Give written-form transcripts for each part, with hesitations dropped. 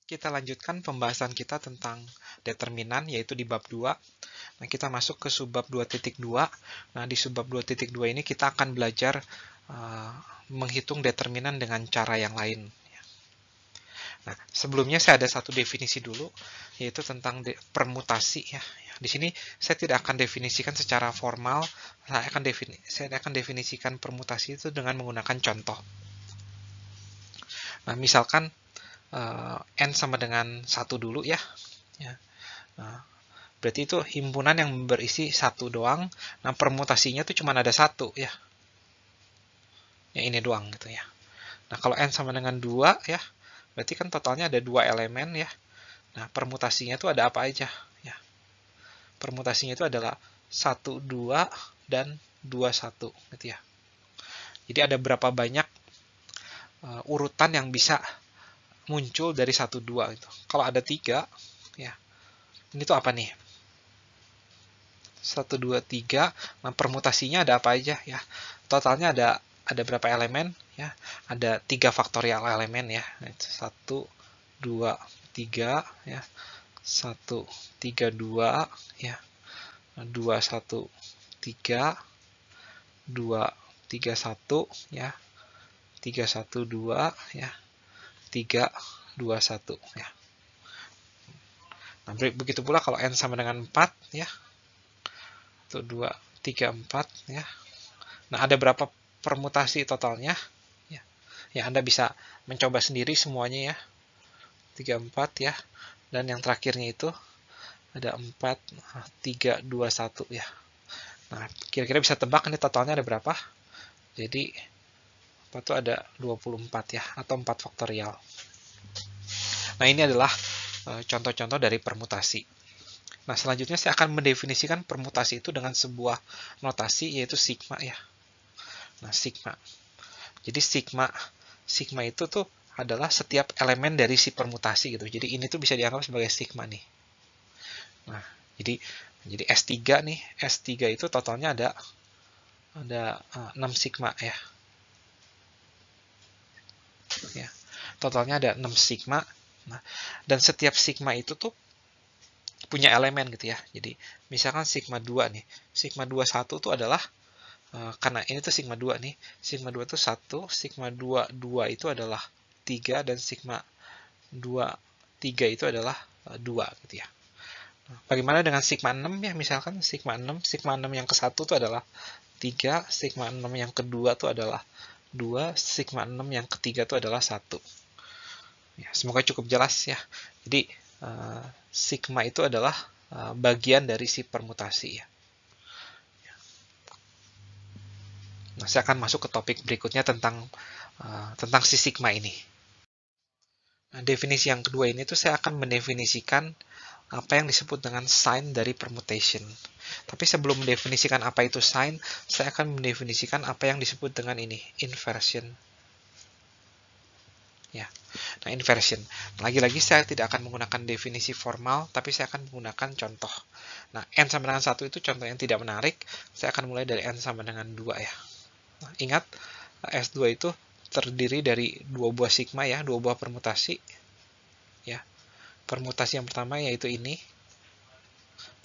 Kita lanjutkan pembahasan kita tentang determinan, yaitu di bab 2. Nah, kita masuk ke subbab 2.2. Nah, di subbab 2.2 ini kita akan belajar menghitung determinan dengan cara yang lain. Nah, sebelumnya saya ada satu definisi dulu, yaitu tentang permutasi. Ya. Di sini saya tidak akan definisikan secara formal, saya akan definisikan permutasi itu dengan menggunakan contoh. Nah, misalkan N sama dengan 1 dulu ya. Nah, berarti itu himpunan yang berisi 1 doang. Nah, permutasinya itu cuma ada 1 ya. Ya ini doang gitu ya. Nah, kalau N sama dengan 2 ya, berarti kan totalnya ada 2 elemen ya. Nah, permutasinya itu ada apa aja ya. Permutasinya itu adalah 1, 2, dan 2, 1 gitu ya. Jadi ada berapa banyak urutan yang bisa muncul dari 1, 2 gitu. Kalau ada 3 ya, ini tuh apa nih? 1, 2, 3. Nah, permutasinya ada apa aja ya? Totalnya ada berapa elemen ya? Ada 3 faktorial elemen ya. 1, 2, 3 ya. 1, 3, 2 ya. 2, 1, 3. 2, 3, 1 ya. 3, 1, 2 ya. 3, 2, 1 ya. Nah, begitu pula kalau N sama dengan 4 ya. 1, 2, 3, 4 ya. Nah, ada berapa permutasi totalnya? Ya. Ya, Anda bisa mencoba sendiri semuanya ya. 3, 4 ya. Dan yang terakhirnya itu ada 4, 3, 2, 1 ya. Nah, kira-kira bisa tebak ini totalnya ada berapa? Jadi, apa tuh ada 24 ya, atau 4 faktorial. Nah, ini adalah contoh-contoh dari permutasi. Nah, selanjutnya saya akan mendefinisikan permutasi itu dengan sebuah notasi, yaitu sigma ya. Nah, sigma. Jadi sigma itu tuh adalah setiap elemen dari si permutasi gitu. Jadi ini tuh bisa dianggap sebagai sigma nih. Nah, jadi S3 nih. S3 itu totalnya ada 6 sigma ya. Ya. Totalnya ada 6 sigma. Nah, dan setiap sigma itu tuh punya elemen gitu ya. Jadi misalkan sigma 2 nih. Sigma 21 tuh adalah karena ini tuh sigma 2 nih. Sigma 2 itu 1, sigma 2 itu adalah 3, dan sigma 2 3 itu adalah 2 gitu ya. Bagaimana dengan sigma 6 ya? Misalkan sigma 6 yang ke-1 itu adalah 3, sigma 6 yang kedua itu adalah 2, sigma 6 yang ketiga itu adalah 1. Ya, semoga cukup jelas ya. Jadi sigma itu adalah bagian dari si permutasi ya. Nah, saya akan masuk ke topik berikutnya tentang si sigma ini. Nah, definisi yang kedua ini tuh saya akan mendefinisikan apa yang disebut dengan sign dari permutation. Tapi sebelum mendefinisikan apa itu sign, saya akan mendefinisikan apa yang disebut dengan ini, inversion. Ya. Nah, inversion. Lagi-lagi saya tidak akan menggunakan definisi formal, tapi saya akan menggunakan contoh. Nah, N sama dengan 1 itu contoh yang tidak menarik. Saya akan mulai dari N sama dengan 2 ya. Nah, ingat, S2 itu terdiri dari 2 buah sigma ya, 2 buah permutasi. Ya. Permutasi yang pertama yaitu ini.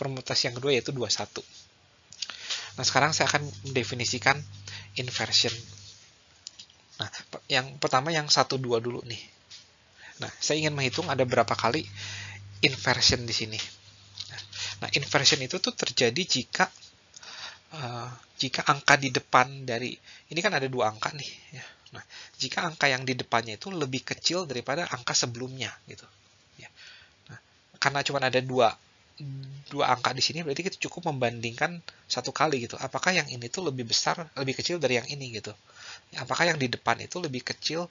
Permutasi yang kedua yaitu 21. Nah, sekarang saya akan mendefinisikan inversion. Nah, yang pertama yang 1, 2 dulu nih. Nah, saya ingin menghitung ada berapa kali inversion di sini. Nah, inversion itu tuh terjadi jika angka di depan dari, ini kan ada 2 angka nih. Ya. Nah, jika angka yang di depannya itu lebih kecil daripada angka sebelumnya gitu. Ya. Nah, karena cuma ada dua angka di sini, berarti kita cukup membandingkan 1 kali gitu. Apakah yang ini tuh lebih besar, lebih kecil dari yang ini gitu. Apakah yang di depan itu lebih kecil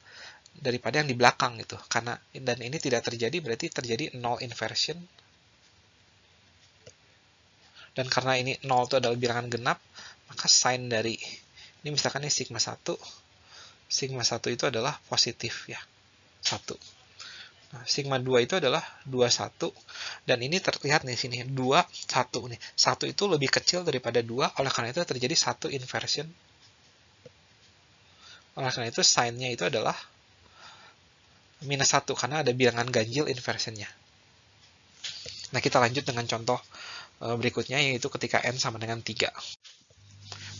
daripada yang di belakang gitu. Karena dan ini tidak terjadi, berarti terjadi null inversion. Dan karena ini 0 itu adalah bilangan genap, maka sign dari ini misalkan ini sigma 1. Sigma 1 itu adalah positif ya. 1. Nah, sigma 2 itu adalah 21, dan ini terlihat nih sini 2, 1 nih. 1 itu lebih kecil daripada 2, oleh karena itu terjadi 1 inversion. Oleh karena itu sign-nya itu adalah minus 1 karena ada bilangan ganjil inversionnya. Nah, kita lanjut dengan contoh berikutnya, yaitu ketika n sama dengan 3.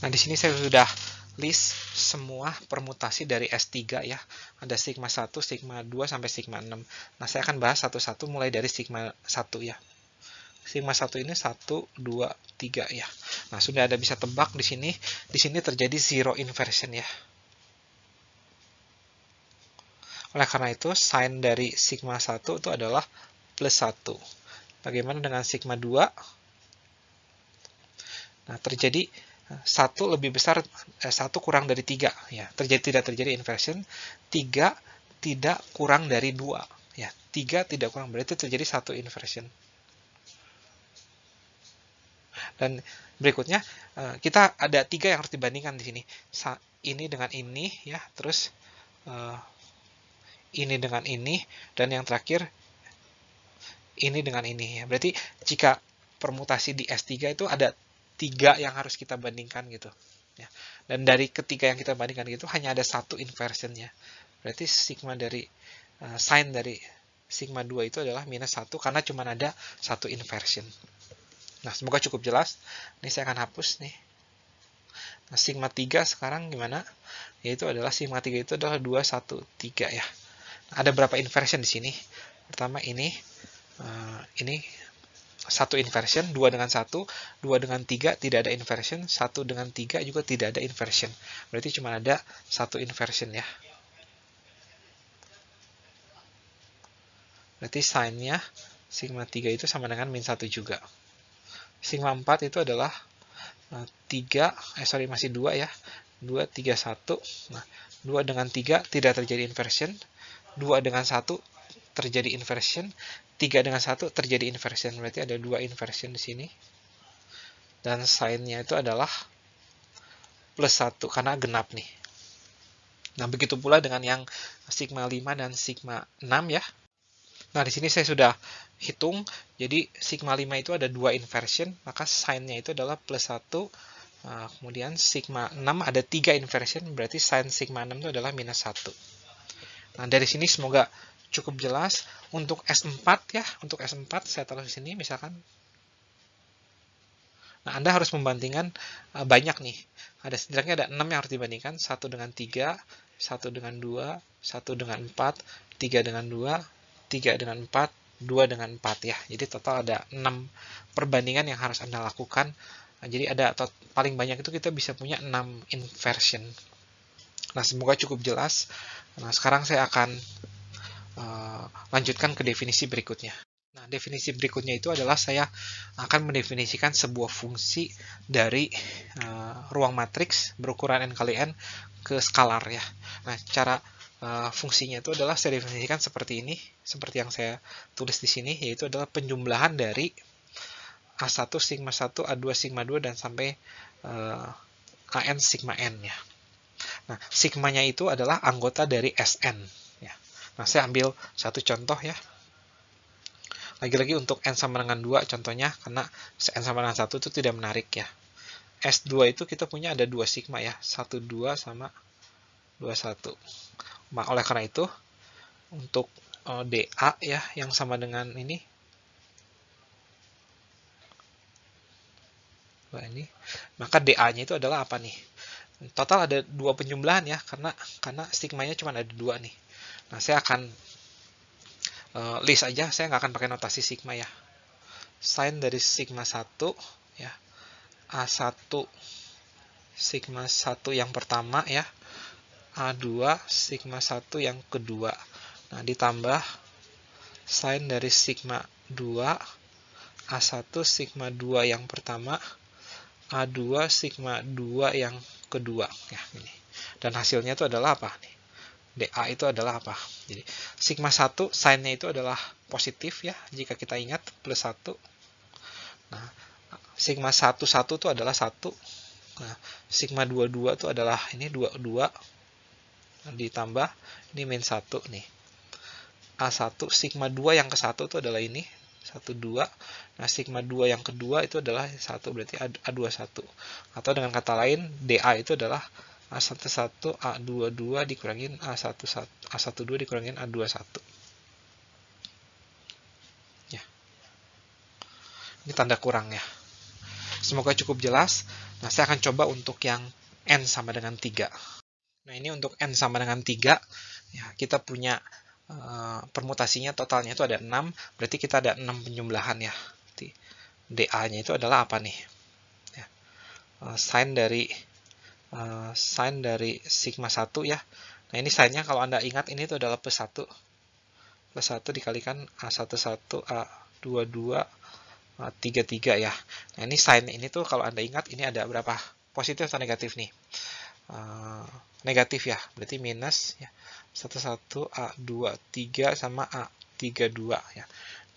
Nah, di sini saya sudah list semua permutasi dari S3 ya. Ada sigma 1, sigma 2, sampai sigma 6. Nah, saya akan bahas satu-satu mulai dari sigma 1 ya. Sigma 1 ini 1, 2, 3 ya. Nah, sudah ada bisa tebak di sini. Di sini terjadi zero inversion ya. Oleh karena itu, sign dari sigma 1 itu adalah plus 1. Bagaimana dengan sigma 2? Nah, terjadi 1 lebih besar, 1 kurang dari 3 ya. Tidak terjadi inversion. 3 tidak kurang dari 2 ya. 3 tidak kurang, berarti terjadi 1 inversion. Dan berikutnya kita ada 3 yang harus dibandingkan di sini. Ini dengan ini ya, terus ini dengan ini, dan yang terakhir ini dengan ini ya. Berarti jika permutasi di S3 itu ada 3 yang harus kita bandingkan gitu ya. Dan dari ketiga yang kita bandingkan itu hanya ada 1 inversionnya. Berarti sigma dari sign dari sigma 2 itu adalah minus 1 karena cuma ada 1 inversion. Nah, semoga cukup jelas. Ini saya akan hapus nih. Nah, sigma 3 sekarang gimana? Yaitu adalah sigma 3 itu adalah 2, 1, 3 ya. Nah, ada berapa inversion di sini? Pertama ini 1 inversion, 2 dengan 1, 2 dengan 3 tidak ada inversion, 1 dengan 3 juga tidak ada inversion. Berarti cuma ada 1 inversion ya. Berarti sign-nya sigma 3 itu sama dengan min 1 juga. Sigma 4 itu adalah masih 2 ya. 2, 3, 1. Nah, 2 dengan 3 tidak terjadi inversion, 2 dengan 1 terjadi inversion, 3 dengan 1 terjadi inversion. Berarti ada 2 inversion di sini. Dan sign-nya itu adalah plus 1 karena genap nih. Nah, begitu pula dengan yang sigma 5 dan sigma 6 ya. Nah, di sini saya sudah hitung. Jadi sigma 5 itu ada 2 inversion, maka sign-nya itu adalah plus 1. Nah, kemudian sigma 6 ada 3 inversion, berarti sign sigma 6 itu adalah minus 1. Nah, dari sini semoga cukup jelas. Untuk S4 ya, untuk S4 saya taruh di sini misalkan. Nah, Anda harus membandingkan banyak nih. Setidaknya ada 6 yang harus dibandingkan. 1 dengan 3, 1 dengan 2, 1 dengan 4, 3 dengan 2, 3 dengan 4, 2 dengan 4 ya. Jadi total ada 6 perbandingan yang harus Anda lakukan. Nah, jadi ada paling banyak itu kita bisa punya 6 inversion. Nah, semoga cukup jelas. Nah, sekarang saya akan lanjutkan ke definisi berikutnya. Nah, definisi berikutnya itu adalah saya akan mendefinisikan sebuah fungsi dari ruang matriks berukuran n kali n ke skalar ya. Nah, cara fungsinya itu adalah saya definisikan seperti ini, seperti yang saya tulis di sini, yaitu adalah penjumlahan dari A1 sigma 1, A2 sigma 2, dan sampai AN sigma n ya. Nah, sigmanya itu adalah anggota dari Sn ya. Nah, saya ambil satu contoh ya. Lagi-lagi untuk n sama dengan 2 contohnya, karena n sama dengan 1 itu tidak menarik ya. S2 itu kita punya ada 2 sigma ya, 1, 2 sama 2, 1. Nah, oleh karena itu, untuk dA ya, yang sama dengan ini, maka dA-nya itu adalah apa nih? Total ada 2 penjumlahan ya, karena sigmanya cuma ada 2 nih. Nah, saya akan list aja, saya nggak akan pakai notasi sigma ya. Sign dari sigma 1 ya, A1 sigma 1 yang pertama ya, A2 sigma 1 yang kedua. Nah, ditambah sign dari sigma 2 A1 sigma 2 yang pertama, A2 sigma 2 yang kedua ya, ini. Dan hasilnya itu adalah apa nih? dA itu adalah apa? Jadi sigma 1 sign-nya itu adalah positif ya, jika kita ingat plus 1. Nah, sigma 1 1 itu adalah 1. Nah, sigma 2 2 itu adalah ini 2 2. Nah, ditambah ini min 1 nih. A1 sigma 2 yang ke 1 itu adalah ini 1 2. Nah, sigma 2 yang kedua itu adalah 1, berarti A2 1. Atau dengan kata lain, dA itu adalah A11, A22 dikurangin A12 dikurangin A21. Ya. Ini tanda kurang ya. Semoga cukup jelas. Nah, saya akan coba untuk yang N sama dengan 3. Nah, ini untuk N sama dengan 3, ya, kita punya permutasinya totalnya itu ada 6, berarti kita ada 6 penjumlahan ya. DA-nya itu adalah apa nih? Ya, sin dari sigma 1 ya. Nah, ini sinnya kalau Anda ingat ini itu adalah plus 1. Plus 1 dikalikan A11, A22, A33 ya. Nah, ini sin ini tuh kalau Anda ingat ini ada berapa? Positif atau negatif nih? Negatif ya, berarti minus ya. 11, A23 sama A32 ya.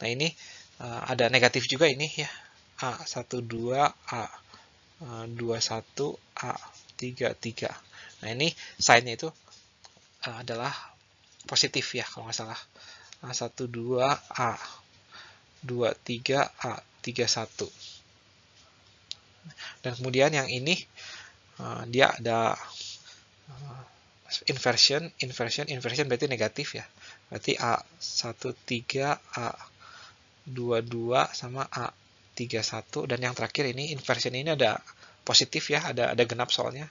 Nah, ini ada negatif juga ini ya. A12, A21, A33. Nah, ini sign-nya itu adalah positif ya kalau nggak salah. A12, A23, A31. Dan kemudian yang ini dia ada inversion berarti negatif ya. Berarti A13, A22 sama A31, dan yang terakhir ini inversion ini ada positif ya, ada genap soalnya.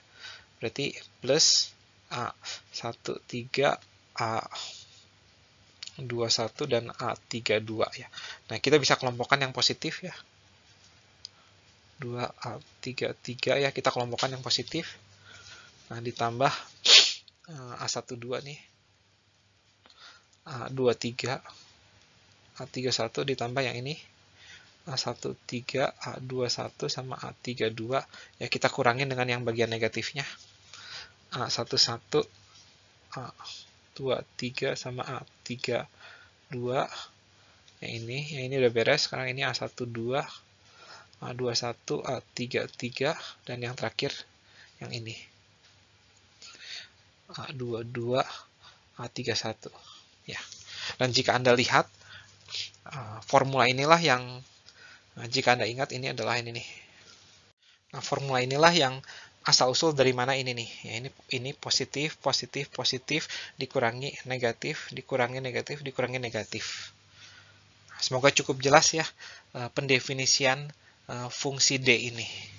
Berarti plus A13, A21 dan A32 ya. Nah, kita bisa kelompokkan yang positif ya. 2A33 ya, kita kelompokkan yang positif. Nah, ditambah A12 nih, A23, A31 ditambah yang ini, A13, A21 sama A32. Ya, kita kurangin dengan yang bagian negatifnya. A11, A23 sama A32. Yang ini udah beres. Sekarang ini A12, A21, A33, dan yang terakhir yang ini. A22, A31 ya. Dan jika Anda lihat formula inilah yang jika Anda ingat ini adalah ini nih. Nah, formula inilah yang asal-usul dari mana ini nih. Ya, ini positif dikurangi negatif, dikurangi negatif, dikurangi negatif. Semoga cukup jelas ya pendefinisian fungsi D ini.